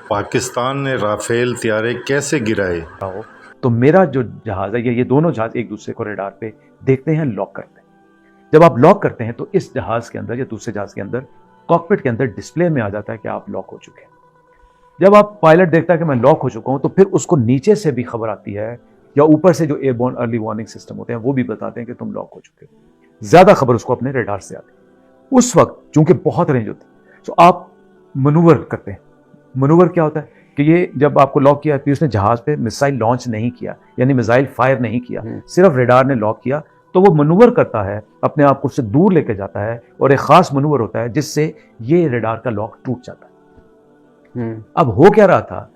पाकिस्तान ने राफेल तैयारे कैसे गिराए? तो मेरा जो जहाज है, ये दोनों जहाज एक दूसरे को रडार पे देखते हैं, लॉक करते हैं। जब आप लॉक करते हैं तो इस जहाज के अंदर या दूसरे जहाज के अंदर कॉकपिट के अंदर डिस्प्ले में आ जाता है कि आप लॉक हो चुके हैं। जब आप पायलट देखता है कि मैं लॉक हो चुका हूं, तो फिर उसको नीचे से भी खबर आती है, या ऊपर से जो एयरबोर्न अर्ली वार्निंग सिस्टम होते हैं वो भी बताते हैं कि तुम लॉक हो चुके हो। ज्यादा खबर उसको अपने रडार से आती है। उस वक्त चूंकि बहुत रेंज होती है, तो आप मनूवर करते हैं। मनूवर क्या होता है कि ये जब आपको लॉक किया, फिर उसने जहाज पे मिसाइल लॉन्च नहीं किया, यानी मिसाइल फायर नहीं किया, सिर्फ रडार ने लॉक किया, तो वो मनूवर करता है, अपने आप को उससे दूर लेके जाता है, और एक खास मनूवर होता है जिससे ये रडार का लॉक टूट जाता है। अब हो क्या रहा था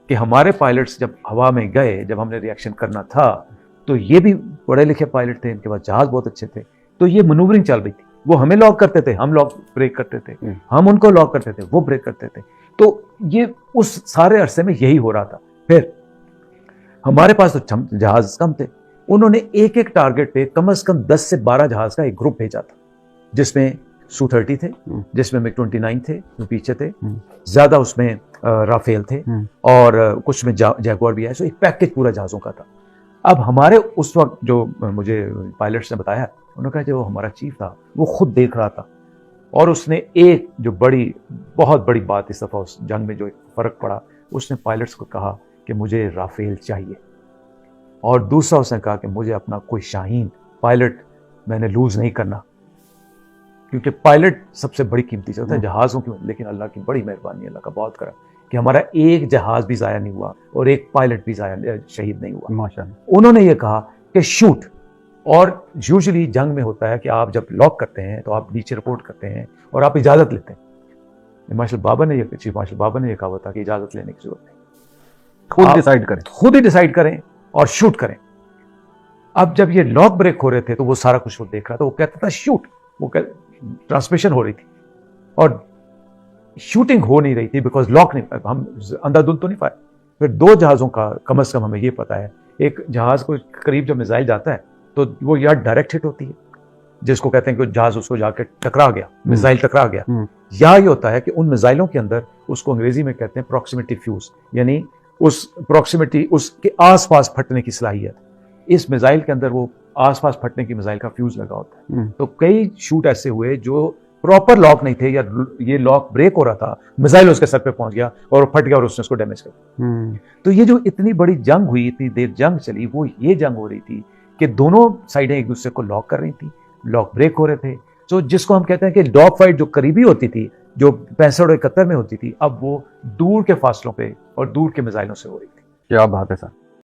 कि हमारे पायलट्स जब हवा में गए, जब हमने रिएक्शन करना था, तो ये भी पढ़े लिखे पायलट थे, इनके पास जहाज बहुत अच्छे थे, तो ये मनूवरिंग चल रही थी। वो हमें लॉक करते थे, हम लॉक ब्रेक करते थे, हम उनको लॉक करते थे, वो ब्रेक करते थे। तो ये उस सारे अरसे में यही हो रहा था। फिर हमारे पास तो जहाज कम थे, उन्होंने एक एक टारगेट पे कम से कम 10 से 12 जहाज का एक ग्रुप भेजा था, जिसमें Su-30 थे, जिसमें MiG-29 थे जो पीछे थे, ज्यादा उसमें राफेल थे, और कुछ में जैगुआर भी है। सो एक पैकेज पूरा जहाजों का था। अब हमारे उस वक्त जो मुझे पायलट्स ने बताया, उन्होंने कहा जो हमारा चीफ था वो खुद देख रहा था, और उसने एक जो बहुत बड़ी बात इस दफा उस जंग में जो एक फर्क पड़ा, उसने पायलट्स को कहा कि मुझे राफेल चाहिए, और दूसरा उसने कहा कि मुझे अपना कोई शाहीन पायलट मैंने लूज नहीं करना, क्योंकि पायलट सबसे बड़ी कीमती चीज होता है जहाजों की। लेकिन अल्लाह की बड़ी मेहरबानी, अल्लाह का बहुत करम कि हमारा एक जहाज भी जाया नहीं हुआ और एक पायलट भी शहीद नहीं हुआ, माशाअल्लाह। उन्होंने ये कहा कि शूट, और यूजुअली जंग में होता है कि आप जब लॉक करते हैं तो आप नीचे रिपोर्ट करते हैं और आप इजाजत लेते हैं। मार्शल बाबर ने चीफ मार्शल बाबर ने यह कहा था कि इजाजत लेने की जरूरत नहीं, खुद डिसाइड करें, खुद ही डिसाइड करें और शूट करें। अब जब ये लॉक ब्रेक हो रहे थे तो वो सारा कुछ वो देख रहा था, वो कहता था शूट, वो ट्रांसमिशन हो रही थी और शूटिंग हो नहीं रही थी, बिकॉज लॉक नहीं, हम अंधाधुंध तो नहीं पाए। फिर दो जहाजों का कम से कम हमें ये पता है, एक जहाज को करीब जब मिसाइल जाता है तो वो या डायरेक्ट हिट होती है, जिसको कहते हैं कि जहाज उसको जाके टकरा गया, मिसाइल टकरा गया, या ये होता है कि उन मिसाइलों के अंदर, उसको अंग्रेजी में कहते हैं प्रॉक्सिमिटी फ्यूज, यानी उस प्रॉक्सिमिटी, उसके आसपास फटने की सलाहियत। इस मिसाइल के अंदर वो आसपास फटने की मिसाइल का फ्यूज लगा होता है। तो कई शूट ऐसे हुए जो प्रॉपर लॉक नहीं थे, या ये लॉक ब्रेक हो रहा था, मिसाइल उसके सर पे पहुंच गया और फट गया और उसने उसको डैमेज कर दिया। तो ये जो इतनी बड़ी जंग हुई, इतनी देर जंग चली, वो ये जंग हो रही थी कि दोनों साइडें एक दूसरे को लॉक कर रही थी, लॉक ब्रेक हो रहे थे। तो जिसको हम कहते हैं कि डॉग फाइट जो करीबी होती थी, जो 65 और 71 में होती थी, अब वो दूर के फासलों पे और दूर के मिसाइलों से हो रही थी। क्या बात है सर।